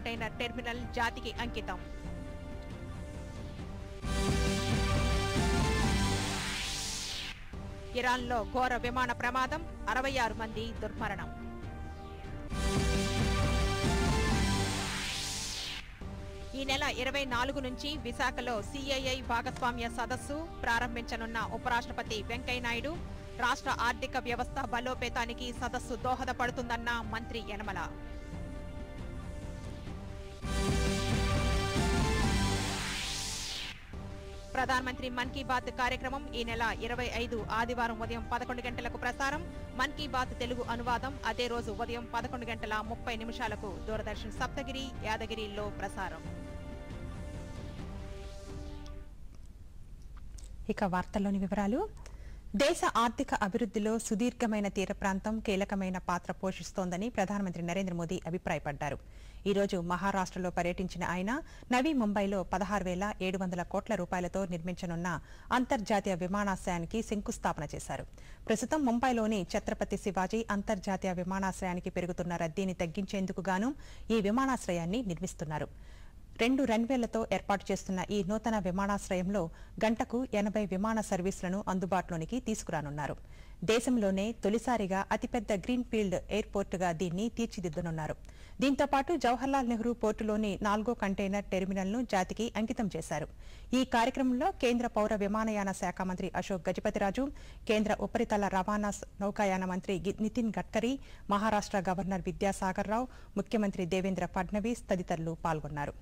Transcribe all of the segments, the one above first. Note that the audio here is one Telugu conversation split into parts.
కంటైనర్ టెర్మినల్ జాతికి అంకితం. ఇరాన్లో ఘోర విమాన ప్రమాదం, 66 మంది దుర్మరణం. ఈ నెల 24 నుంచి విశాఖలో సిఐఐ భాగస్వామ్య సదస్సు ప్రారంభించనున్న ఉపరాష్ట్రపతి వెంకయ్యనాయుడు. రాష్ట్ర ఆర్థిక వ్యవస్థ బలోపేతానికి సదస్సు దోహదపడుతుందన్న మంత్రి యనమల. ప్రధానమంత్రి మన్ కీ బాత్ కార్యక్రమం ఈ నెల 25 ఆదివారం ఉదయం 11 గంటలకు ప్రసారం. మన్ కీ బాత్ తెలుగు అనువాదం అదే రోజు ఉదయం 11:30 దూరదర్శన్ సప్తగిరి, యాదగిరిలో ప్రసారం. ఇక వార్తల్లోని వివరాలు. దేశ ఆర్థిక అభివృద్ధిలో సుదీర్ఘమైన తీర ప్రాంతం కీలకమైన పాత్ర పోషిస్తోందని ప్రధానమంత్రి నరేంద్ర మోదీ అభిప్రాయపడ్డారు. ఈ రోజు మహారాష్ట్రలో పర్యటించిన ఆయన నవీ ముంబైలో 16,700 కోట్ల రూపాయలతో నిర్మించనున్న అంతర్జాతీయ విమానాశ్రయానికి శంకుస్థాపన చేశారు. ప్రస్తుతం ముంబైలోని ఛత్రపతి శివాజీ అంతర్జాతీయ విమానాశ్రయానికి పెరుగుతున్న రద్దీని తగ్గించేందుకు గాను ఈ విమానాశ్రయాన్ని నిర్మిస్తున్నారు. 2 రన్వేలతో ఏర్పాటు చేస్తున్న ఈ నూతన విమానాశ్రయంలో గంటకు 80 విమాన సర్వీసులను అందుబాటులోనికి తీసుకురానున్నారు. దేశంలోనే తొలిసారిగా అతిపెద్ద గ్రీన్ ఫీల్డ్ ఎయిర్పోర్టుగా దీన్ని తీర్చిదిద్దనున్నారు. దీంతో పాటు జవహర్లాల్ నెహ్రూ పోర్టులోని 4వ కంటైనర్ టెర్మినల్ను జాతికి అంకితం చేశారు. ఈ కార్యక్రమంలో కేంద్ర పౌర విమానయాన శాఖ మంత్రి అశోక్ గజపతిరాజు, కేంద్ర ఉపరితల రవాణా నౌకాయాన మంత్రి నితిన్ గడ్కరీ, మహారాష్ట్ర గవర్నర్ విద్యాసాగర్ రావు, ముఖ్యమంత్రి దేవేంద్ర ఫడ్నవీస్ తదితరులు పాల్గొన్నారు.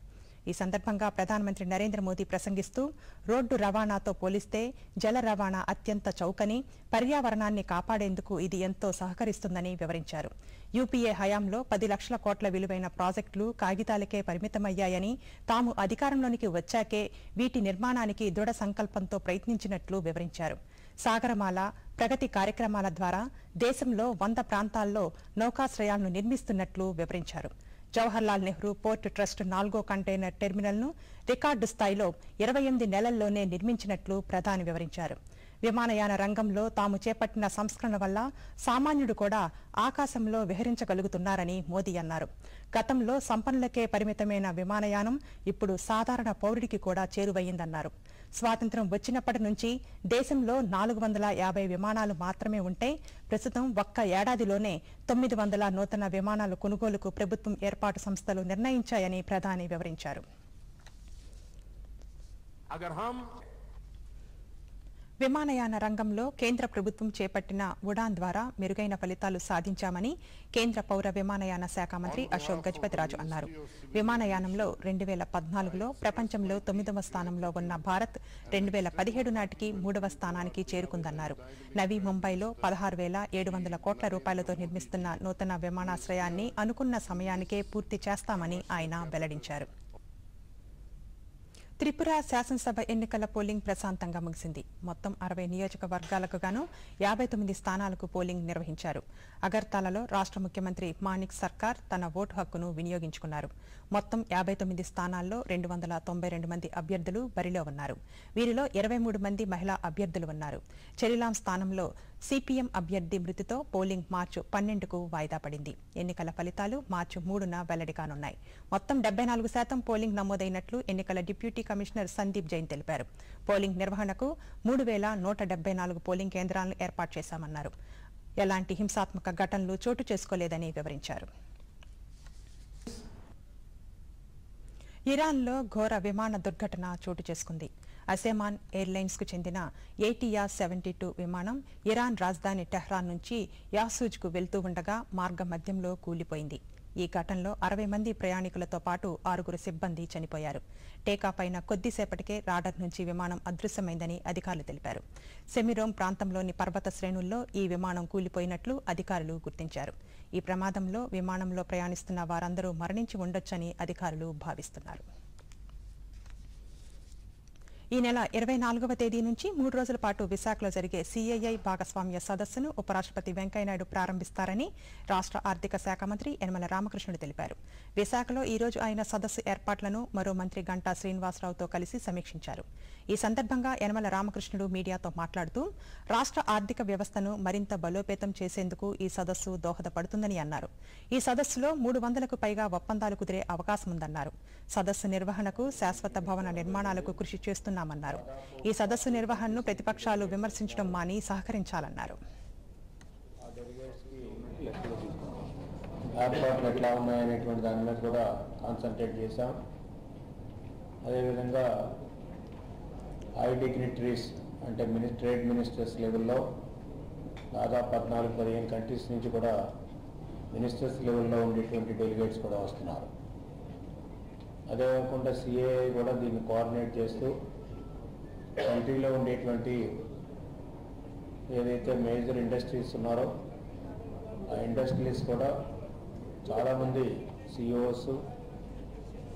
ఈ సందర్భంగా ప్రధానమంత్రి నరేంద్ర మోదీ ప్రసంగిస్తూ రోడ్డు రవాణాతో పోలిస్తే జల రవాణా అత్యంత చౌకని, పర్యావరణాన్ని కాపాడేందుకు ఇది ఎంతో సహకరిస్తుందని వివరించారు. యూపీఏ హయాంలో 10 లక్షల కోట్ల విలువైన ప్రాజెక్టులు కాగితాలకే పరిమితమయ్యాయని, తాము అధికారంలోనికి వచ్చాకే వీటి నిర్మాణానికి దృఢ సంకల్పంతో ప్రయత్నించినట్లు వివరించారు. సాగరమాల, ప్రగతి కార్యక్రమాల ద్వారా దేశంలో 100 ప్రాంతాల్లో నౌకాశ్రయాలను నిర్మిస్తున్నట్లు వివరించారు. జవహర్లాల్ నెహ్రూ పోర్ట్ ట్రస్ట్ 4వ కంటైనర్ టెర్మినల్ను రికార్డు స్థాయిలో 28 నెలల్లోనే నిర్మించినట్లు ప్రధాని వివరించారు. విమానయాన రంగంలో తాము చేపట్టిన సంస్కరణ వల్ల సామాన్యుడు కూడా ఆకాశంలో విహరించగలుగుతున్నారని మోదీ అన్నారు. గతంలో సంపన్నులకే పరిమితమైన విమానయానం ఇప్పుడు సాధారణ పౌరుడికి కూడా చేరువయ్యిందన్నారు. స్వాతంత్ర్యం వచ్చినప్పటి నుంచి దేశంలో 450 విమానాలు మాత్రమే ఉంటే ప్రస్తుతం ఒక్క ఏడాదిలోనే 900 నూతన విమానాల కొనుగోలుకు ప్రభుత్వం ఏర్పాటు సంస్థలు నిర్ణయించాయని ప్రధాని వివరించారు. విమానయాన రంగంలో కేంద్ర ప్రభుత్వం చేపట్టిన ఉడాన్ ద్వారా మెరుగైన ఫలితాలు సాధించామని కేంద్ర పౌర విమానయాన శాఖ మంత్రి అశోక్ గజపతిరాజు అన్నారు. విమానయానంలో 2014లో ప్రపంచంలో 9వ స్థానంలో ఉన్న భారత్ 2017 నాటికి 3వ స్థానానికి చేరుకుందన్నారు. నవీ ముంబైలో 16,700 కోట్ల రూపాయలతో నిర్మిస్తున్న నూతన విమానాశ్రయాన్ని అనుకున్న సమయానికే పూర్తి చేస్తామని ఆయన వెల్లడించారు. త్రిపుర శాసనసభ ఎన్నికల పోలింగ్ ప్రశాంతంగా ముగిసింది. మొత్తం 60 నియోజకవర్గాలకు గాను 59 స్థానాలకు పోలింగ్ నిర్వహించారు. అగర్తాలలో రాష్ట్ర ముఖ్యమంత్రి మాణిక్ సర్కార్ తన ఓటు హక్కును వినియోగించుకున్నారు. మొత్తం 59 స్థానాల్లో 292 మంది అభ్యర్థులు బరిలో ఉన్నారు. వీరిలో 23 మంది మహిళా అభ్యర్థులు ఉన్నారు. చెలిలాం స్థానంలో సిపిఎం అభ్యర్థి మృతితో పోలింగ్ మార్చి 12కు వాయిదా పడింది. ఎన్నికల ఫలితాలు మార్చి 3న వెల్లడి కానున్నాయి. మొత్తం 74% పోలింగ్ నమోదైనట్లు ఎన్నికల డిప్యూటీ కమిషనర్ సందీప్ జైన్ తెలిపారు. పోలింగ్ నిర్వహణకు 3,174 పోలింగ్ కేంద్రాలను ఏర్పాటు చేశామన్నారు. ఎలాంటి హింసాత్మక ఘటనలు చోటు చేసుకోలేదని వివరించారు. ఇరాన్లో ఘోర విమాన దుర్ఘటన చోటు చేసుకుంది. అసేమాన్ ఎయిర్లైన్స్ కు చెందిన ఏటీఆర్ 72 విమానం ఇరాన్ రాజధాని టెహ్రాన్ నుంచి యాసూజ్కు వెళ్తూ ఉండగా మార్గ మధ్యంలో కూలిపోయింది. ఈ ఘటనలో 60 మంది ప్రయాణికులతో పాటు 6 సిబ్బంది చనిపోయారు. టేకాఫ్ అయిన కొద్దిసేపటికే రాడర్ నుంచి విమానం అదృశ్యమైందని అధికారులు తెలిపారు. సెమిరోమ్ ప్రాంతంలోని పర్వత శ్రేణుల్లో ఈ విమానం కూలిపోయినట్లు అధికారులు గుర్తించారు. ఈ ప్రమాదంలో విమానంలో ప్రయాణిస్తున్న వారందరూ మరణించి ఉండొచ్చని అధికారులు భావిస్తున్నారు. ఈ నెల 24వ తేదీ నుంచి 3 రోజుల పాటు విశాఖలో జరిగే సిఐఐ భాగస్వామ్య సదస్సును ఉపరాష్ట్రపతి వెంకయ్యనాయుడు ప్రారంభిస్తారని రాష్ట్ర ఆర్థిక శాఖ మంత్రి యనమల రామకృష్ణుడు తెలిపారు. విశాఖలో ఈ రోజు ఆయన సదస్సు ఏర్పాట్లను మరో మంత్రి గంటా శ్రీనివాసరావుతో కలిసి సమీక్షించారు. ఈ సందర్భంగా యనమల రామకృష్ణుడు మీడియాతో మాట్లాడుతూ రాష్ట్ర ఆర్థిక వ్యవస్థను మరింత బలోపేతం చేసేందుకు ఈ సదస్సు దోహదపడుతుందని అన్నారు. ఈ సదస్సులో 300కు పైగా ఒప్పందాలు కుదిరే అవకాశం ఉందన్నారు. సదస్సు నిర్వహణకు శాశ్వత భవన నిర్మాణాలకు కృషి చేస్తున్నామన్నారు. ఈ సదస్సు నిర్వహణను ప్రతిపక్షాలు విమర్శించడం మాని సహకరించాలన్నారు. ఏర్పాట్లు ఎట్లా ఉన్నాయనేటువంటి దాని మీద కూడా కాన్సన్ట్రేట్ చేశాం. అదేవిధంగా హై డిగ్నిటరీస్ అంటే ట్రేడ్ మినిస్టర్స్ లెవెల్లో దాదాపు 14-15 కంట్రీస్ నుంచి కూడా మినిస్టర్స్ లెవెల్లో ఉండేటువంటి డెలిగేట్స్ కూడా వస్తున్నారు. అదే కాకుండా సిఏఐ కూడా దీన్ని కోఆర్డినేట్ చేస్తూ కంట్రీలో ఉండేటువంటి ఏదైతే మేజర్ ఇండస్ట్రీస్ ఉన్నారో ఆ ఇండస్ట్రీస్ కూడా చాలామంది సిఇఓస్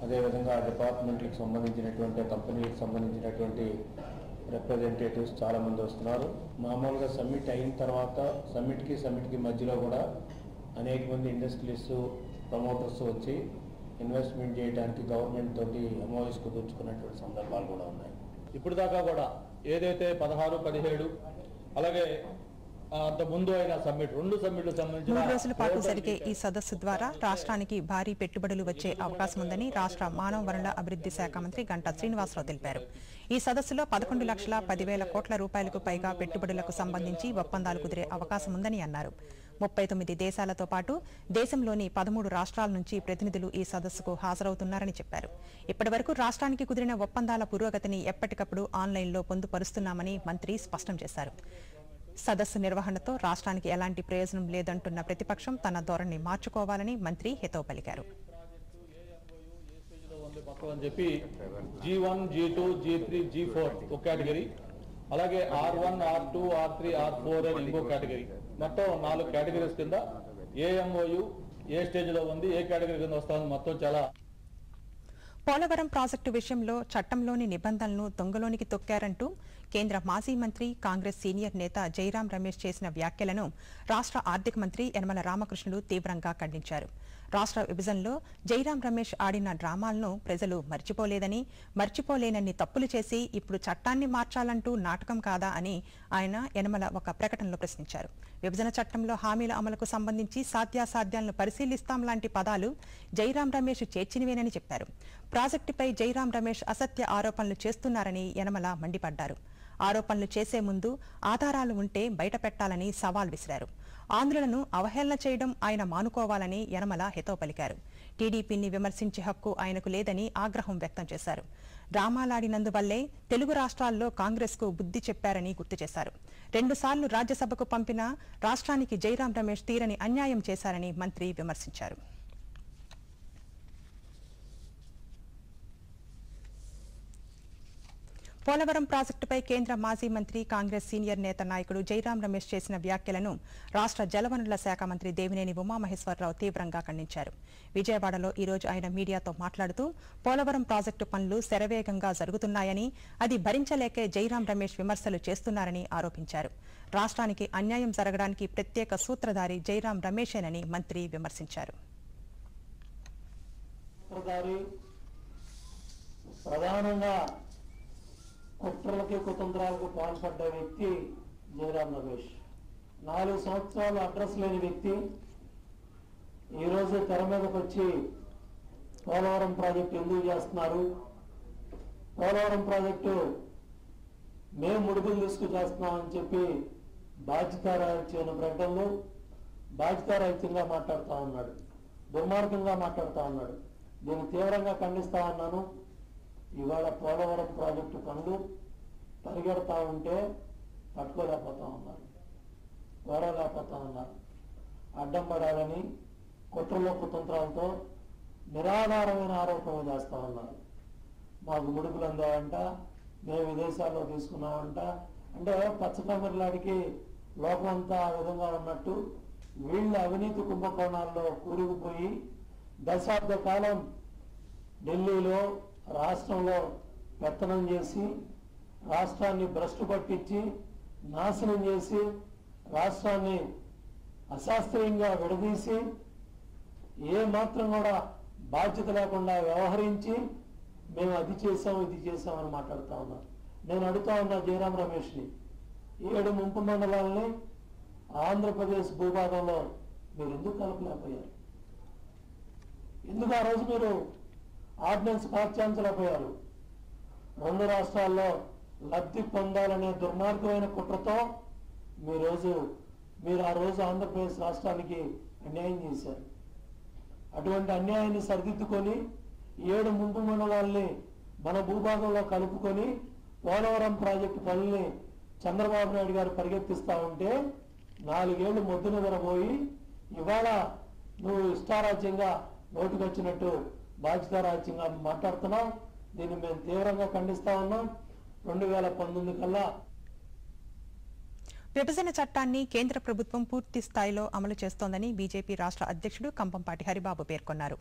అదేవిధంగా ఆ డిపార్ట్మెంట్లకు సంబంధించినటువంటి కంపెనీలకు సంబంధించినటువంటి రిప్రజెంటేటివ్స్ చాలామంది వస్తున్నారు. మామూలుగా సమ్మిట్ అయిన తర్వాత సమ్మిట్కి మధ్యలో కూడా అనేక మంది ఇండస్ట్రీస్ ప్రమోటర్స్ వచ్చి ఇన్వెస్ట్మెంట్ చేయడానికి గవర్నమెంట్ తోటి ఎంఓఎస్ కుదుర్చుకున్నటువంటి సందర్భాలు కూడా ఉన్నాయి. ఇప్పుడు దాకా కూడా ఏదైతే 16, 17 అలాగే అంత ముందు అయిన సమ్మిట్ 2 సమ్మిట్లు సంబంధించిన 3 రోజుల పాటు జరిగే ఈ సదస్సు ద్వారా రాష్ట్రానికి భారీ పెట్టుబడులు వచ్చే అవకాశం ఉందని రాష్ట్ర మానవ వనరుల అభివృద్ధి శాఖ మంత్రి గంటా శ్రీనివాసరావు తెలిపారు. ఈ సదస్సులో 11,10,000 కోట్ల రూపాయలకు పైగా పెట్టుబడులకు సంబంధించి ఒప్పందాలు కుదిరే అవకాశం ఉందని అన్నారు. 39 దేశాలతో పాటు దేశంలోని 13 రాష్ట్రాల నుంచి ప్రతినిధులు ఈ సదస్సుకు హాజరవుతున్నారని చెప్పారు. ఇప్పటివరకు రాష్ట్రానికి కుదిరిన ఒప్పందాల పురోగతిని ఎప్పటికప్పుడు ఆన్లైన్లో పొందుపరుస్తున్నామని మంత్రి స్పష్టం చేశారు. సదస్సు నిర్వహణతో రాష్ట్రానికి ఎలాంటి ప్రయోజనం లేదంటున్న ప్రతిపక్షం తన ధోరణి మార్చుకోవాలని మంత్రి హితవు పలికారు. G1, G2, G3, G4 ఒక కేటగిరీ, అలాగే R1, R2, R3, R4 అని ఇంకో కేటగిరీ, మొత్తం 4 కేటగిరీస్ కింద ఏ ఎంఓయు ఏ స్టేజ్ లో ఉంది, ఏ కేటగిరీ కింద వస్తుంది, మొత్తం చాలా. పోలవరం ప్రాజెక్టు విషయంలో చట్టంలోని నిబంధనలను దొంగలోనికి తొక్కారంటూ కేంద్ర మాజీ మంత్రి కాంగ్రెస్ సీనియర్ నేత జైరాం రమేష్ చేసిన వ్యాఖ్యలను రాష్ట్ర ఆర్థిక మంత్రి యనమల రామకృష్ణుడు తీవ్రంగా ఖండించారు. రాష్ట్ర విభజనలో జైరాం రమేష్ ఆడిన డ్రామాలను ప్రజలు మర్చిపోలేనన్ని తప్పులు చేసి ఇప్పుడు చట్టాన్ని మార్చాలంటూ నాటకం కాదా అని ఆయన యనమల ఒక ప్రకటనలో ప్రశ్నించారు. విభజన చట్టంలో హామీల అమలుకు సంబంధించి సాధ్యాసాధ్యాలను పరిశీలిస్తాం లాంటి పదాలు జైరాం రమేష్ చేర్చినవేనని చెప్పారు. ప్రాజెక్టుపై జైరాం రమేష్ అసత్య ఆరోపణలు చేస్తున్నారని యనమల మండిపడ్డారు. ఆరోపణలు చేసే ముందు ఆధారాలు ఉంటే బయటపెట్టాలని సవాల్ విసిరారు. ఆంధ్రులను అవహేళన చేయడం ఆయన మానుకోవాలని యనమల హితవు పలికారు. టీడీపీని విమర్శించే హక్కు ఆయనకు లేదని ఆగ్రహం వ్యక్తం చేశారు. డ్రామాలాడినందువల్లే తెలుగు రాష్ట్రాల్లో కాంగ్రెస్కు బుద్ధి చెప్పారని గుర్తు చేశారు. 2 సార్లు రాజ్యసభకు పంపిన రాష్ట్రానికి జైరాం రమేష్ తీరని అన్యాయం చేశారని మంత్రి విమర్శించారు. పోలవరం ప్రాజెక్టుపై కేంద్ర మాజీ మంత్రి కాంగ్రెస్ సీనియర్ నేత నాయకుడు జైరాం రమేష్ చేసిన వ్యాఖ్యలను రాష్ట్ర జలవనరుల శాఖ మంత్రి దేవినేని ఉమామహేశ్వరరావు తీవ్రంగా ఖండించారు. విజయవాడలో ఈ రోజు ఆయన మీడియాతో మాట్లాడుతూ పోలవరం ప్రాజెక్టు పనులు శరవేగంగా జరుగుతున్నాయని, అది భరించలేకే జైరాం రమేష్ విమర్శలు చేస్తున్నారని ఆరోపించారు. రాష్ట్రానికి అన్యాయం జరగడానికి ప్రత్యేక సూత్రధారి జైరాం రమేషేనని మంత్రి విమర్శించారు. కుట్రలకి కుతంత్రాలకు పాల్పడ్డ వ్యక్తి జైరాం రమేష్. 4 సంవత్సరాలు అడ్రస్ లేని వ్యక్తి ఈరోజు తెర మీదకి వచ్చి పోలవరం ప్రాజెక్టు ఎందుకు చేస్తున్నారు, పోలవరం ప్రాజెక్టు మేము ముడుపులు తీసుకు చేస్తున్నామని చెప్పి బాధ్యతారాహిత్యమైన ప్రకటనలు బాధ్యతారాహిత్యంగా మాట్లాడుతూ ఉన్నాడు, దుర్మార్గంగా మాట్లాడుతూ ఉన్నాడు. దీన్ని తీవ్రంగా ఖండిస్తా ఉన్నాను. ఇవాళ పోలవరం ప్రాజెక్టు పనులు పరిగెడతా ఉంటే పట్టుకోలేకపోతా ఉన్నారు, ఓడలేకపోతా ఉన్నారు. అడ్డం పడాలని కుట్రలో కుతంత్రాలతో నిరాధారమైన ఆరోపణలు చేస్తూ ఉన్నారు. మాకు ముడుపులు అందాయంట, మేము విదేశాల్లో తీసుకున్నామంట. అంటే పచ్చకమరిలాడికి లోకమంతా ఆ విధంగా ఉన్నట్టు వీళ్ళు అవినీతి కుంభకోణాల్లో కూరుకుపోయి దశాబ్ద కాలం ఢిల్లీలో రాష్ట్రంలో పెత్తనం చేసి రాష్ట్రాన్ని భ్రష్టు పట్టించి నాశనం చేసి రాష్ట్రాన్ని అశాస్త్రీయంగా విడదీసి ఏ మాత్రం కూడా బాధ్యత లేకుండా వ్యవహరించి మేము అది చేసాం ఇది చేసామని మాట్లాడుతా ఉన్నాం. నేను అడుగుతా ఉన్నా జయరాం రమేష్ని, 7 ముంపు మండలాలని ఆంధ్రప్రదేశ్ భూభాగంలో మీరు ఎందుకు కలపలేకపోయారు? ఎందుకు ఆ రోజు మీరు ఆర్డినెన్స్ పాఠ్యాంచలేకపోయారు? 2 రాష్ట్రాల్లో లబ్ధి పొందాలనే దుర్మార్గమైన కుట్రతో మీరు ఆ రోజు ఆంధ్రప్రదేశ్ రాష్ట్రానికి అన్యాయం చేశారు. అటువంటి అన్యాయాన్ని సరిదిద్దుకొని 7 ముంపు మండలాల్ని మన భూభాగంలో కలుపుకొని పోలవరం ప్రాజెక్టు పనుల్ని చంద్రబాబు నాయుడు గారు పరిగెత్తిస్తా ఉంటే 4 ఏళ్లు మొద్దు నిద్రపోయి ఇవాళ నువ్వు ఇష్టారాజ్యంగా నోటికొచ్చినట్టు బాధ్యతారాజ్యంగా మాట్లాడుతున్నావు. దీన్ని మేము తీవ్రంగా ఖండిస్తా ఉన్నాం. 2019 కల్లా విభజన చట్టాన్ని కేంద్ర ప్రభుత్వం పూర్తి స్థాయిలో అమలు చేస్తోందని బీజేపీ రాష్ట్ర అధ్యక్షుడు కంభంపాటి హరిబాబు పేర్కొన్నారు.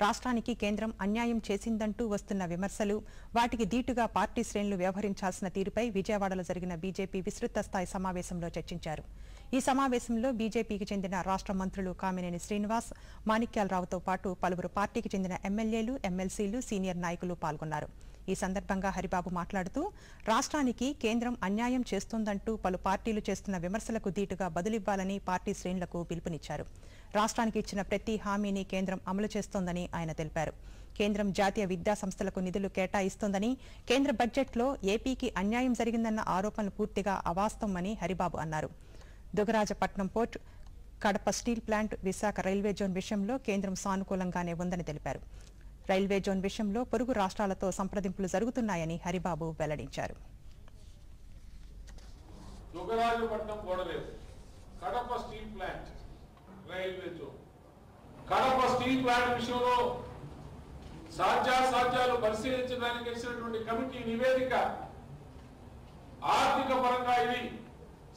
రాష్ట్రానికి కేంద్రం అన్యాయం చేసిందంటూ వస్తున్న విమర్శలు, వాటికి దీటుగా పార్టీ శ్రేణులు వ్యవహరించాల్సిన తీరుపై విజయవాడలో జరిగిన బీజేపీ విస్తృత స్థాయి సమావేశంలో చర్చించారు. ఈ సమావేశంలో బీజేపీకి చెందిన రాష్ట్ర మంత్రులు కామినేని శ్రీనివాస్, మాణిక్యాలరావుతో పాటు పలువురు పార్టీకి చెందిన ఎమ్మెల్యేలు, ఎమ్మెల్సీలు, సీనియర్ నాయకులు పాల్గొన్నారు. ఈ సందర్భంగా హరిబాబు మాట్లాడుతూ రాష్ట్రానికి కేంద్రం అన్యాయం చేస్తోందంటూ పలు పార్టీలు చేస్తున్న విమర్శలకు దీటుగా బదులివ్వాలని పార్టీ శ్రేణులకు పిలుపునిచ్చారు. రాష్ట్రానికి ఇచ్చిన ప్రతి హామీని కేంద్రం అమలు చేస్తోందని ఆయన తెలిపారు. కేంద్రం జాతీయ విద్యా సంస్థలకు నిధులు కేటాయిస్తోందని, కేంద్ర బడ్జెట్లో ఏపీకి అన్యాయం జరిగిందన్న ఆరోపణలు పూర్తిగా అవాస్తవమని హరిబాబు అన్నారు. Dugarajapatnam port, Kadapa steel plant, Visakha railway zone విషయంలో కేంద్రం సానుకూలంగానే ఉందని తెలిపారు. రైల్వే జోన్ విషయంలో పొరుగు రాష్ట్రాలతో సంప్రదింపులు జరుగుతున్నాయని హరిబాబు వెల్లడించారు. దుగరాజపట్నం గొడవలేదు, Kadapa steel plant, railway zone, Kadapa steel plant విషయంలో సాధ్యాసాధ్యాలు పరిశీలించడానికి ఇచ్చినటువంటి కమిటీ నివేదిక ఆర్థిక పరంగా ఇది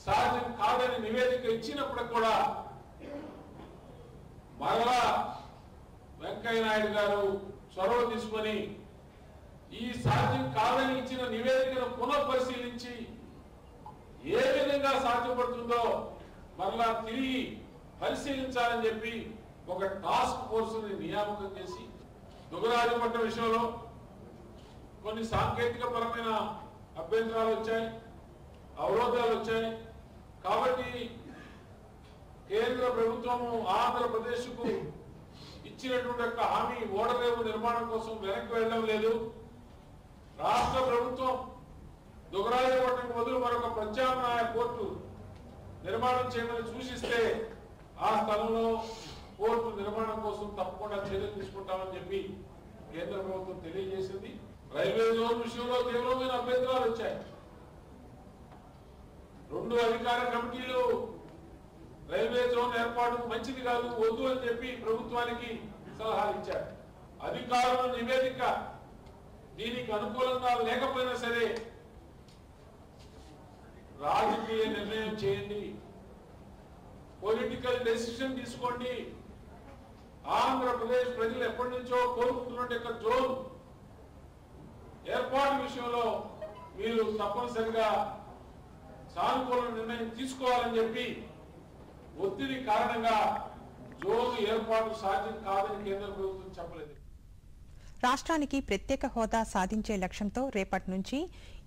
సాధ్యం కాదని నివేదిక ఇచ్చినప్పుడు కూడా మరలా వెంకయ్య నాయుడు గారు చొరవ తీసుకొని ఈ సాధ్యం కాదని ఇచ్చిన నివేదికను పునఃపరిశీలించి ఏ విధంగా సాధ్యపడుతుందో మరలా తిరిగి పరిశీలించాలని చెప్పి ఒక టాస్క్ ఫోర్స్ ని నియామకం చేసి దుగరాజపట్నం విషయంలో కొన్ని సాంకేతిక పరమైన అభ్యంతరాలు వచ్చాయి, అవరోధాలు వచ్చాయి. కాబట్టి కేంద్ర ప్రభుత్వము ఆంధ్రప్రదేశ్ కు ఇచ్చినటువంటి హామీ ఓడరేవు నిర్మాణం కోసం వెనక్కి వెళ్ళడం లేదు. రాష్ట్ర ప్రభుత్వం దుగరాజపట్నం బదులు మరొక ప్రత్యామ్నాయ పోర్టు నిర్మాణం చేయమని సూచిస్తే ఆ స్థలంలో పోర్టు నిర్మాణం కోసం తప్పకుండా చర్యలు తీసుకుంటామని చెప్పి కేంద్ర ప్రభుత్వం తెలియజేసింది. రైల్వే జోన్ విషయంలో తీవ్రమైన అభ్యంతరాలు వచ్చాయి. 2 అధికార కమిటీలు రైల్వే జోన్ ఏర్పాటు మంచిది కాదు, వద్దు అని చెప్పి ప్రభుత్వానికి సలహా ఇచ్చారు. అధికారుల నివేదిక దీనికి అనుకూలంగా లేకపోయినా సరే రాజకీయ నిర్ణయం చేయండి, పొలిటికల్ డెసిషన్ తీసుకోండి. ఆంధ్రప్రదేశ్ ప్రజలు ఎప్పటి నుంచో కోరుకుంటున్న జోన్ ఏర్పాటు విషయంలో మీరు తప్పనిసరిగా సానుకూల నిర్ణయం తీసుకోవాలని చెప్పి ఒత్తిడి కారణంగా జోన్ ఏర్పాటు సాధ్యం కాదని కేంద్ర ప్రభుత్వం చెప్పలేదు. రాష్ట్రానికి ప్రత్యేక హోదా సాధించే లక్ష్యంతో రేపటి నుంచి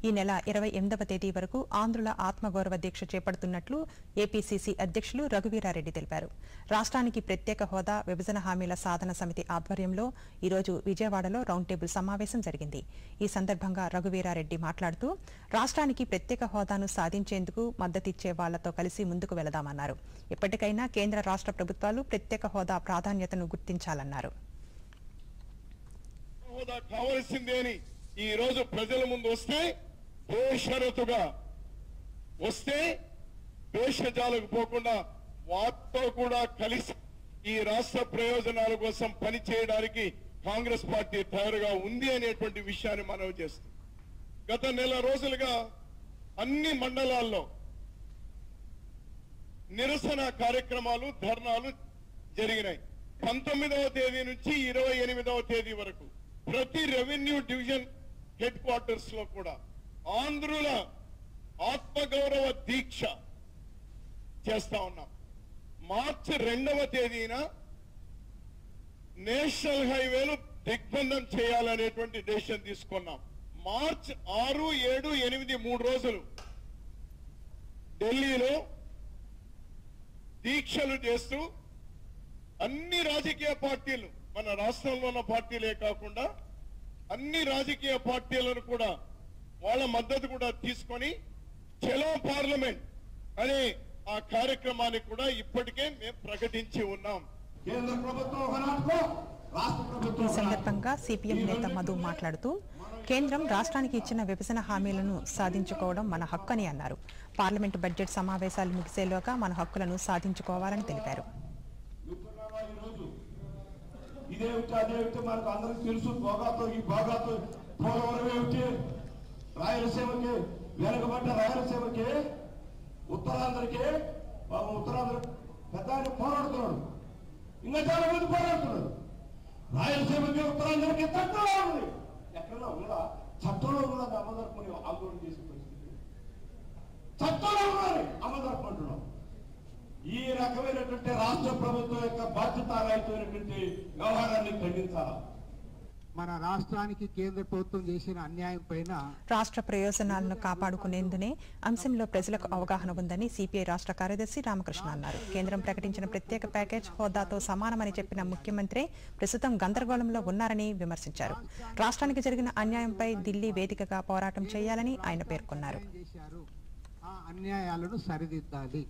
ఈ నెల 28వ తేదీ వరకు ఆంధ్రుల ఆత్మగౌరవ దీక్ష చేపడుతున్నట్లు ఏపీసీసీ అధ్యక్షులు రఘువీరారెడ్డి తెలిపారు. రాష్ట్రానికి ప్రత్యేక హోదా విభజన హామీల సాధన సమితి ఆధ్వర్యంలో ఈరోజు విజయవాడలో రౌండ్ టేబుల్ సమావేశం జరిగింది. ఈ సందర్భంగా రఘువీరారెడ్డి మాట్లాడుతూ రాష్ట్రానికి ప్రత్యేక హోదాను సాధించేందుకు మద్దతిచ్చే వాళ్లతో కలిసి ముందుకు వెళదామన్నారు. ఇప్పటికైనా కేంద్ర రాష్ట్ర ప్రభుత్వాలు ప్రత్యేక హోదా ప్రాధాన్యతను గుర్తించాలన్నారు. కావలసిందే అని ఈ రోజు ప్రజల ముందు వస్తే బేషరతుగా వస్తే భేషజాలకు పోకుండా వారితో కూడా కలిసి ఈ రాష్ట్ర ప్రయోజనాల కోసం పనిచేయడానికి కాంగ్రెస్ పార్టీ తయారుగా ఉంది అనేటువంటి విషయాన్ని మనం చేస్తాం. గత నెల రోజులుగా అన్ని మండలాల్లో నిరసన కార్యక్రమాలు, ధర్నాలు జరిగినాయి. 19వ తేదీ నుంచి 28వ తేదీ వరకు ప్రతి రెవెన్యూ డివిజన్ హెడ్ క్వార్టర్స్ లో కూడా ఆంధ్రుల ఆత్మగౌరవ దీక్ష చేస్తా ఉన్నాం. మార్చి 2వ తేదీన నేషనల్ హైవేలు దిగ్బంధం చేయాలనేటువంటి డెసిషన్ తీసుకున్నాం. మార్చి 6, 7, 8 3 రోజులు ఢిల్లీలో దీక్షలు చేస్తూ అన్ని రాజకీయ పార్టీలు, మన రాష్ట్రంలో ఉన్న పార్టీలే కాకుండా అన్ని రాజకీయ పార్టీలను కూడా వాళ్ళ మద్దతు కూడా తీసుకొని చలో పార్లమెంట్ అనే ఆ కార్యక్రమాన్ని కూడా ఇప్పటికే మేము ప్రకటించి ఉన్నాం. కేంద్ర ప్రభుత్వం ఈ సందర్భంగా సిపిఎం నేత మధు మాట్లాడుతూ కేంద్రం రాష్ట్రానికి ఇచ్చిన విభజన హామీలను సాధించుకోవడం మన హక్కు అని అన్నారు. పార్లమెంటు బడ్జెట్ సమావేశాలు ముగిసేలోగా మన హక్కులను సాధించుకోవాలని తెలిపారు. రాయలసీమకి వెనుకబడ్డ రాయలసీమకి ఉత్తరాంధ్రకి ఉత్తరాంధ్ర పెద్ద పోరాడుతున్నాడు, ఇంకా చాలా మంది పోరాడుతున్నాడు. రాయలసీమకి ఉత్తరాంధ్రకి చట్టంలో ఉంది, ఎక్కడైనా ఉందా? చట్టంలో ఉన్నది అమలుదర్పని ఆందోళన చేసే పరిస్థితి చట్టంలో ఉన్నది అమలుదర్పంటున్నాం. ఈ రకమైనటువంటి రాష్ట్ర ప్రభుత్వం యొక్క బాధ్యతారహితమైనటువంటి వ్యవహారాన్ని ఖండించాలి. మన రాష్ట్రానికి కేంద్ర ప్రభుత్వం చేసిన అన్యాయం పైన రాష్ట్ర ప్రయోజనాలను కాపాడుకునేందునే అంశంలో ప్రజలకు అవగాహన ఉందని సిపిఐ రాష్ట్ర కార్యదర్శి రామకృష్ణ అన్నారు. కేంద్రం ప్రకటించిన ప్రత్యేక ప్యాకేజ్ హోదాతో సమానమని చెప్పిన ముఖ్యమంత్రి ప్రస్తుతం గందరగోళంలో ఉన్నారని విమర్శించారు. రాష్ట్రానికి జరిగిన అన్యాయంపై ఢిల్లీ వేదికగా పోరాటం చేయాలని ఆయన పేర్కొన్నారు. ఆ అన్యాయాలను సరిదిద్దాలి.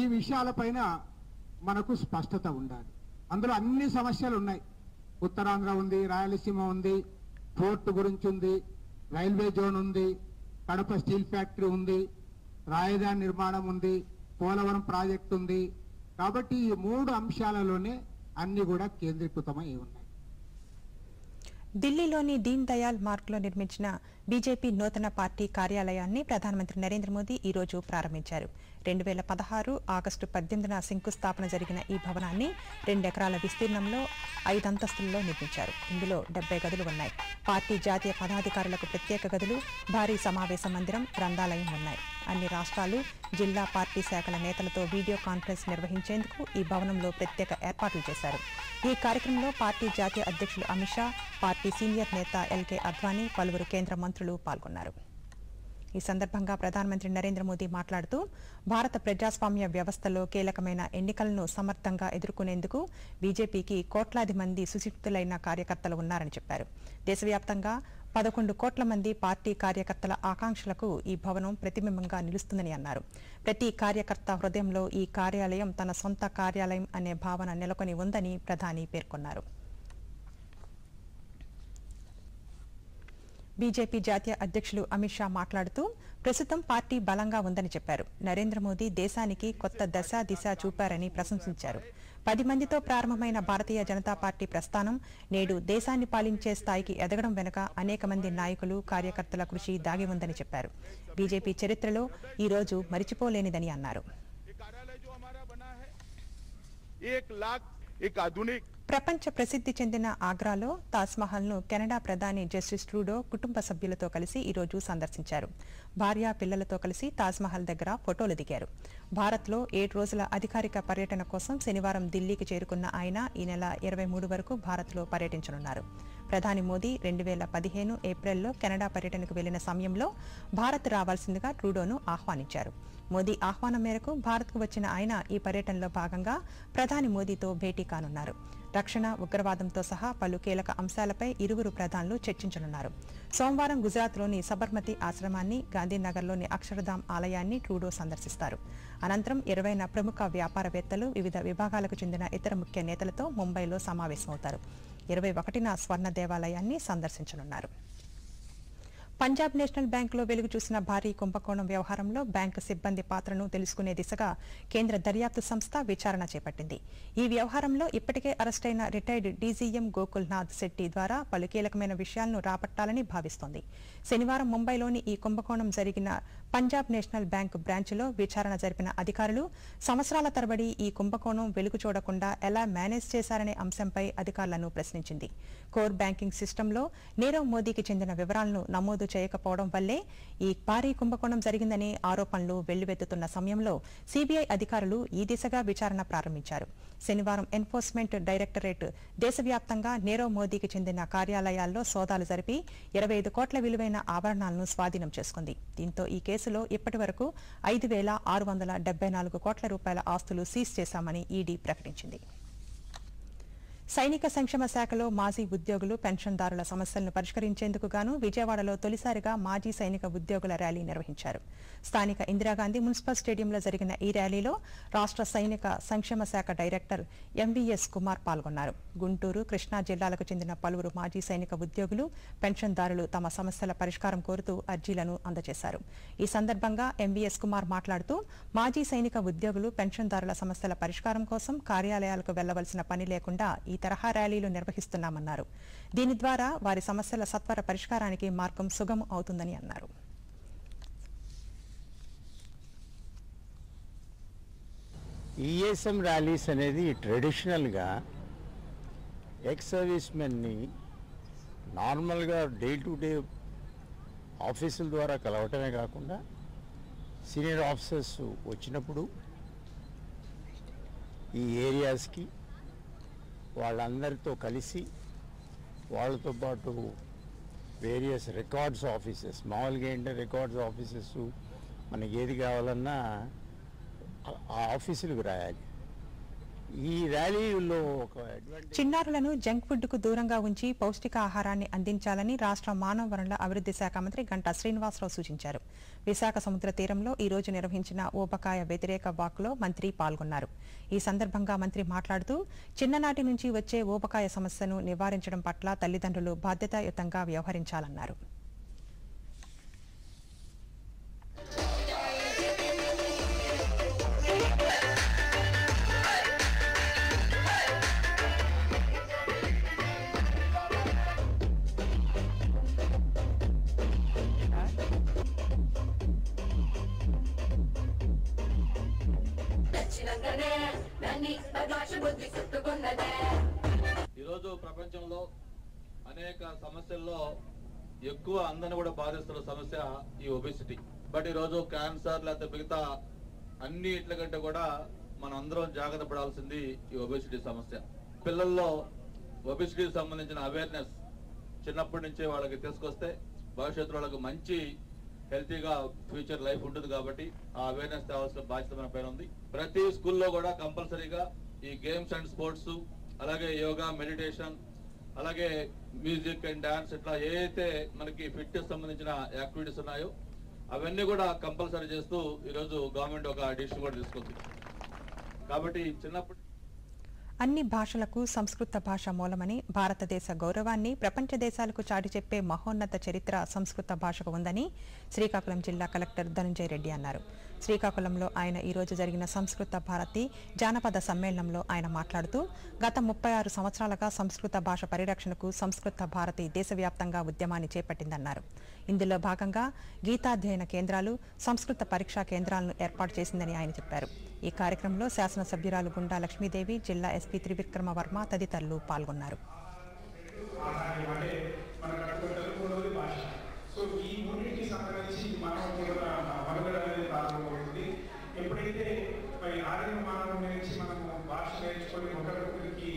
ఈ విషయాలపైన మనకు స్పష్టత ఉండాలి. అందులో అన్ని సమస్యలు ఉన్నాయి. ఉత్తరాంధ్ర ఉంది, రాయలసీమ ఉంది, పోర్టు గురించి ఉంది, రైల్వే జోన్ ఉంది, కడప స్టీల్ ఫ్యాక్టరీ ఉంది, రాజధాని నిర్మాణం ఉంది, పోలవరం ప్రాజెక్టు ఉంది. కాబట్టి ఈ 3 అంశాలలోనే అన్ని కూడా కేంద్రీకృతమై ఉన్నాయి. ఢిల్లీలోని దీన్ దయాల్ మార్గ్లో నిర్మించిన బీజేపీ నూతన పార్టీ కార్యాలయాన్ని ప్రధానమంత్రి నరేంద్ర మోదీ ఈ రోజు ప్రారంభించారు. 2016 ఆగస్టు 18న శంకుస్థాపన జరిగిన ఈ భవనాన్ని 2 ఎకరాల విస్తీర్ణంలో 5 అంతస్తుల్లో నిర్మించారు. ఇందులో 70 గదులు ఉన్నాయి. పార్టీ జాతీయ పదాధికారులకు ప్రత్యేక గదులు, భారీ సమావేశ మందిరం, గ్రంథాలయం ఉన్నాయి. అన్ని రాష్ట్రాలు, జిల్లా పార్టీ శాఖల నేతలతో వీడియో కాన్ఫరెన్స్ నిర్వహించేందుకు ఈ భవనంలో ప్రత్యేక ఏర్పాట్లు చేశారు. ఈ కార్యక్రమంలో పార్టీ జాతీయ అధ్యక్షులు అమిత్ షా, పార్టీ సీనియర్ నేత ఎల్కే అద్వానీ, పలువురు కేంద్ర మంత్రులు పాల్గొన్నారు. ఈ సందర్భంగా ప్రధానమంత్రి నరేంద్ర మోదీ మాట్లాడుతూ భారత ప్రజాస్వామ్య వ్యవస్థలో కీలకమైన ఎన్నికలను సమర్థంగా ఎదుర్కొనేందుకు బీజేపీకి కోట్లాది మంది సుశిక్షితులైన కార్యకర్తలు ఉన్నారని చెప్పారు. దేశవ్యాప్తంగా 11 కోట్ల మంది పార్టీ కార్యకర్తల ఆకాంక్షలకు ఈ భవనం ప్రతిబింబంగా నిలుస్తుందని అన్నారు. ప్రతి కార్యకర్త హృదయంలో ఈ కార్యాలయం తన సొంత కార్యాలయం అనే భావన నెలకొని ఉందని ప్రధాని పేర్కొన్నారు. బీజేపీ జాతీయ అధ్యక్షులు అమిత్ షా మాట్లాడుతూ ప్రస్తుతం పార్టీ బలంగా ఉందని చెప్పారు. నరేంద్ర మోదీ దేశానికి కొత్త దశ దిశ చూపారని ప్రశంసించారు. 10 మందితో ప్రారంభమైన భారతీయ జనతా పార్టీ ప్రస్థానం నేడు దేశాన్ని పాలించే స్థాయికి ఎదగడం వెనుక అనేక మంది నాయకులు, కార్యకర్తల కృషి దాగి ఉందని చెప్పారు. బీజేపీ చరిత్రలో ఈ రోజు మరిచిపోలేనిదని అన్నారు. ప్రపంచ ప్రసిద్ధి చెందిన ఆగ్రాలో తాజ్మహల్ ను కెనడా ప్రధాని జస్టిన్ ట్రూడో కుటుంబ సభ్యులతో కలిసి ఈ రోజు సందర్శించారు. భార్య, పిల్లలతో కలిసి తాజ్మహల్ దగ్గర ఫోటోలు దిగారు. భారత్లో 7 రోజుల అధికారిక పర్యటన కోసం శనివారం ఢిల్లీకి చేరుకున్న ఆయన ఈ నెల 23 వరకు భారత్లో పర్యటించనున్నారు. ప్రధాని మోదీ 2015 ఏప్రిల్లో కెనడా పర్యటనకు వెళ్లిన సమయంలో భారత్ రావాల్సిందిగా ట్రూడోను ఆహ్వానించారు. మోదీ ఆహ్వానం మేరకు భారత్కు వచ్చిన ఆయన ఈ పర్యటనలో భాగంగా ప్రధాని మోదీతో భేటీ కానున్నారు. రక్షణ, ఉగ్రవాదంతో సహా పలు కీలక అంశాలపై ఇరువురు ప్రధానులు చర్చించనున్నారు. సోమవారం గుజరాత్లోని సబర్మతి ఆశ్రమాన్ని, గాంధీనగర్లోని అక్షరధామ్ ఆలయాన్ని ట్రూడో సందర్శిస్తారు. అనంతరం 20 ప్రముఖ వ్యాపారవేత్తలు, వివిధ విభాగాలకు చెందిన ఇతర ముఖ్య నేతలతో ముంబైలో సమావేశమవుతారు. 21న స్వర్ణ దేవాలయాన్ని సందర్శించనున్నారు. పంజాబ్ నేషనల్ బ్యాంకులో వెలుగు చూసిన భారీ కుంభకోణం వ్యవహారంలో బ్యాంకు సిబ్బంది పాత్రను తెలుసుకునే దిశగా కేంద్ర దర్యాప్తు సంస్థ విచారణ చేపట్టింది. ఈ వ్యవహారంలో ఇప్పటికే అరెస్టైన రిటైర్డ్ డీజీఎం గోకుల్నాథ్ శెట్టి ద్వారా పలు కీలకమైన విషయాలను రాబట్టాలని భావిస్తోంది. శనివారం ముంబైలోని ఈ కుంభకోణం జరిగిన పంజాబ్ నేషనల్ బ్యాంకు బ్రాంచ్లో విచారణ జరిపిన అధికారులు సంవత్సరాల తరబడి ఈ కుంభకోణం వెలుగు చూడకుండా ఎలా మేనేజ్ చేశారనే అంశంపై అధికారులను ప్రశ్నించింది. కోర్ బ్యాంకింగ్ సిస్టంలో నీరవ్ మోదీకి చెందిన వివరాలను నమోదు చేయకపోవడం వల్లే ఈ భారీ కుంభకోణం జరిగిందని ఆరోపణలు వెల్లువెత్తుతున్న సమయంలో సీబీఐ అధికారులు ఈ దిశగా విచారణ ప్రారంభించారు. శనివారం ఎన్ఫోర్స్మెంట్ డైరెక్టరేట్ దేశవ్యాప్తంగా నీరవ్ మోదీకి చెందిన కార్యాలయాల్లో సోదాలు జరిపి 25 కోట్ల విలువైన ఆభరణాలను స్వాధీనం చేసుకుంది. దీంతో ఈ కేసులో ఇప్పటివరకు 5,674 కోట్ల రూపాయల ఆస్తులు సీజ్ చేశామని ఈడీ ప్రకటించింది. సైనిక సంక్షేమ శాఖలో మాజీ ఉద్యోగులు పెన్షన్దారుల సమస్యలను పరిష్కరించేందుకు గాను విజయవాడలో తొలిసారిగా మాజీ సైనిక ఉద్యోగుల ర్యాలీ నిర్వహించారు. స్థానిక ఇందిరాగాంధీ మున్సిపల్ స్టేడియంలో జరిగిన ఈ ర్యాలీలో రాష్ట్ర సైనిక సంక్షేమ శాఖ డైరెక్టర్ ఎంవీఎస్ కుమార్ పాల్గొన్నారు. గుంటూరు, కృష్ణా జిల్లాలకు చెందిన పలువురు మాజీ సైనిక ఉద్యోగులు, పెన్షన్దారులు తమ సమస్యల పరిష్కారం కోరుతూ అర్జీలను అందజేశారు. ఈ సందర్భంగా ఎంవీఎస్ కుమార్ మాట్లాడుతూ మాజీ సైనిక ఉద్యోగులు, పెన్షన్దారుల సమస్యల పరిష్కారం కోసం కార్యాలయాలకు వెళ్లవలసిన పని లేకుండా ఈ తరహా ర్యాలీలు నిర్వహిస్తున్నామన్నారు. దీని ద్వారా వారి సమస్యల సత్వర పరిష్కారానికి మార్గం సుగమం అవుతుందని అన్నారు. ఈఎస్ఎం ర్యాలీస్ అనేది ట్రెడిషనల్గా ఎక్స్ సర్వీస్ మెన్ని నార్మల్గా డే టు డే ఆఫీసుల ద్వారా కలవటమే కాకుండా సీనియర్ ఆఫీసర్స్ వచ్చినప్పుడు ఈ ఏరియాస్కి వాళ్ళందరితో కలిసి వాళ్ళతో పాటు వేరియస్ రికార్డ్స్ ఆఫీసెస్, మామూలుగా ఏంటంటే రికార్డ్స్ ఆఫీసెస్ మనకి ఏది కావాలన్నా ఆ ఆఫీసులకు రాయాలి. ఈ ర్యాలీలో ఒక చిన్నారులను జంక్ ఫుడ్ కు దూరంగా ఉంచి పౌష్టికాహారాన్ని అందించాలని రాష్ట్ర మానవ వనరుల అభివృద్ధి శాఖ మంత్రి గంటా శ్రీనివాసరావు సూచించారు. విశాఖ సముద్ర తీరంలో ఈ రోజు నిర్వహించిన ఊబకాయ వ్యతిరేక వాక్లో మంత్రి పాల్గొన్నారు. ఈ సందర్భంగా మంత్రి మాట్లాడుతూ చిన్ననాటి నుంచి వచ్చే ఊబకాయ సమస్యను నివారించడం పట్ల తల్లిదండ్రులు బాధ్యతాయుతంగా వ్యవహరించాలన్నారు. ఈరోజు ప్రపంచంలో అనేక సమస్యల్లో ఎక్కువ అందరిని కూడా బాధిస్తున్న సమస్య ఈ ఒబెసిటీ. బట్ ఈరోజు క్యాన్సర్ లేకపోతే మిగతా అన్ని ఇట్ల కంటే కూడా మనం అందరం జాగ్రత్త పడాల్సింది ఈ ఒబెసిటీ సమస్య. పిల్లల్లో ఒబెసిటీకి సంబంధించిన అవేర్నెస్ చిన్నప్పటి నుంచే వాళ్ళకి తీసుకొస్తే భవిష్యత్తులో వాళ్ళకి మంచి హెల్తీగా ఫ్యూచర్ లైఫ్ ఉంటుంది. కాబట్టి ఆ అవేర్నెస్ తేవాల్సిన బాధ్యత మన పైన ఉంది. ప్రతి స్కూల్లో కూడా కంపల్సరీగా ఈ గేమ్స్ అండ్ స్పోర్ట్స్, అలాగే యోగా, మెడిటేషన్, అలాగే మ్యూజిక్ అండ్ డాన్స్, ఇట్లా ఏదైతే మనకి ఫిట్నెస్ సంబంధించిన యాక్టివిటీస్ ఉన్నాయో అవన్నీ కూడా కంపల్సరీ చేస్తూ ఈరోజు గవర్నమెంట్ ఒక డిసిషన్ కూడా తీసుకుంది. కాబట్టి చిన్నప్పటి అన్ని భాషలకు సంస్కృత భాష మూలమని, భారతదేశ గౌరవాన్ని ప్రపంచ దేశాలకు చాటి చెప్పే మహోన్నత చరిత్ర సంస్కృత భాషకు ఉందని శ్రీకాకుళం జిల్లా కలెక్టర్ ధనుంజయ రెడ్డి అన్నారు. శ్రీకాకుళంలో ఆయన ఈ రోజు జరిగిన సంస్కృత భారతి జానపద సమ్మేళనంలో ఆయన మాట్లాడుతూ గత 36 సంవత్సరాలుగా సంస్కృత భాష పరిరక్షణకు సంస్కృత భారతి దేశవ్యాప్తంగా ఉద్యమాన్ని చేపట్టిందన్నారు. ఇందులో భాగంగా గీతాధ్యయన కేంద్రాలు, సంస్కృత పరీక్షా కేంద్రాలను ఏర్పాటు చేసిందని ఆయన చెప్పారు. ఈ కార్యక్రమంలో శాసనసభ్యురాలు గుండా లక్ష్మీదేవి, జిల్లా ఎస్పీ త్రివిక్రమ వర్మ తదితరులు పాల్గొన్నారు. ఎప్పుడైతే ఆదిమ మానవుల నుంచి మనము భాష నేర్చుకొని ఒకరికి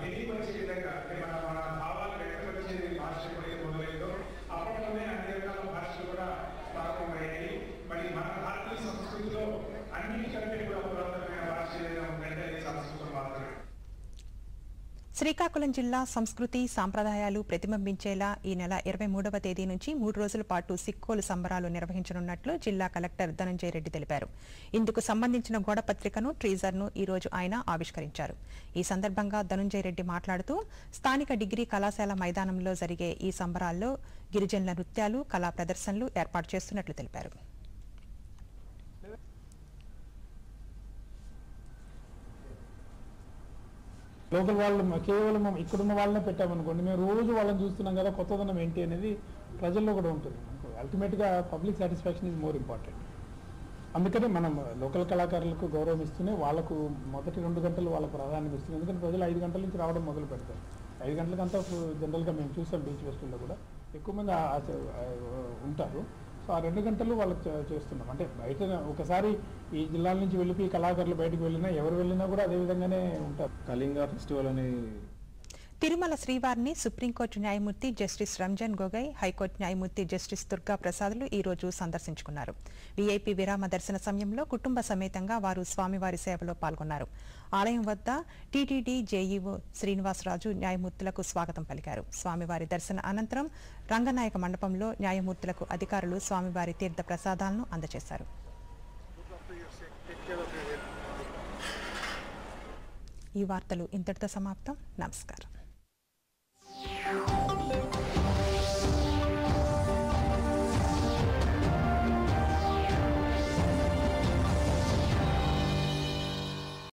తెలియపరిచే విధంగా మన భావాలు వ్యక్తపరిచేది భాష ఎప్పుడైతే మొదలైందో అప్పట్లోనే అన్ని రకాల భాషలు కూడా ప్రారంభమయ్యాయి. మరి మన భారతీయ సంస్కృతిలో అన్నిటికంటే కూడా పురాతనమైన భాష ఏదైనా ఉందంటే అది సంస్కృతం మాత్రమే. శ్రీకాకుళం జిల్లా సంస్కృతి సాంప్రదాయాలు ప్రతిబింబించేలా ఈ నెల 23వ తేదీ నుంచి 3 రోజుల పాటు సిక్కోలు సంబరాలు నిర్వహించనున్నట్లు జిల్లా కలెక్టర్ ధనంజయ రెడ్డి తెలిపారు. ఇందుకు సంబంధించిన గోడపత్రికను, ట్రీజర్ను ఈ రోజు ఆయన ఆవిష్కరించారు. ఈ సందర్భంగా ధనంజయ రెడ్డి మాట్లాడుతూ స్థానిక డిగ్రీ కళాశాల మైదానంలో జరిగే ఈ సంబరాల్లో గిరిజనుల నృత్యాలు, కళా ప్రదర్శనలు ఏర్పాటు చేస్తున్నట్లు తెలిపారు. లోకల్ వాళ్ళు కేవలం ఇక్కడున్న వాళ్ళనే పెట్టామనుకోండి, మేము రోజు వాళ్ళని చూస్తున్నాం కదా, కొత్తదనం ఏంటి అనేది ప్రజల్లో కూడా ఉంటుంది. అల్టిమేట్గా public satisfaction is more important. అందుకని మనం లోకల్ కళాకారులకు గౌరవం ఇస్తూనే వాళ్ళకు మొదటి 2 గంటలు వాళ్ళకు ప్రాధాన్యం ఇస్తుంది. ఎందుకంటే ప్రజలు 5 గంటల నుంచి రావడం మొదలు పెడతారు. 5 గంటలకంతా జనరల్గా మేము చూసాం బీచ్ ఫెస్టివల్లో కూడా. ఎక్కువ మంది ఉంటారు. సో ఆ 2 గంటలు వాళ్ళకి చేస్తున్నాం. అంటే బయట ఒకసారి ఈ జిల్లాల నుంచి వెళ్ళిపోయి కళాకారులు బయటకు వెళ్ళినా ఎవరు వెళ్ళినా కూడా అదే విధంగానే ఉంటారు. కళింగ ఫెస్టివల్ అని తిరుమల శ్రీవారిని సుప్రీంకోర్టు న్యాయమూర్తి జస్టిస్ రంజన్ గొగోయ్, హైకోర్టు న్యాయమూర్తి జస్టిస్ దుర్గా ప్రసాద్లు ఈ రోజు సందర్శించుకున్నారు. వీఐపీ విరామ దర్శన సమయంలో కుటుంబ సమేతంగా వారు స్వామివారి సేవలో పాల్గొన్నారు. ఆలయం వద్ద టీటీడీ జేఈఓ శ్రీనివాసరాజు న్యాయమూర్తులకు స్వాగతం పలికారు. స్వామివారి దర్శన అనంతరం రంగనాయక మండపంలో న్యాయమూర్తులకు అధికారులు స్వామివారి తీర్థ ప్రసాదాలను అందజేశారు. ఈ వార్తలు ఇంతటితో సమాప్తం. నమస్కారం.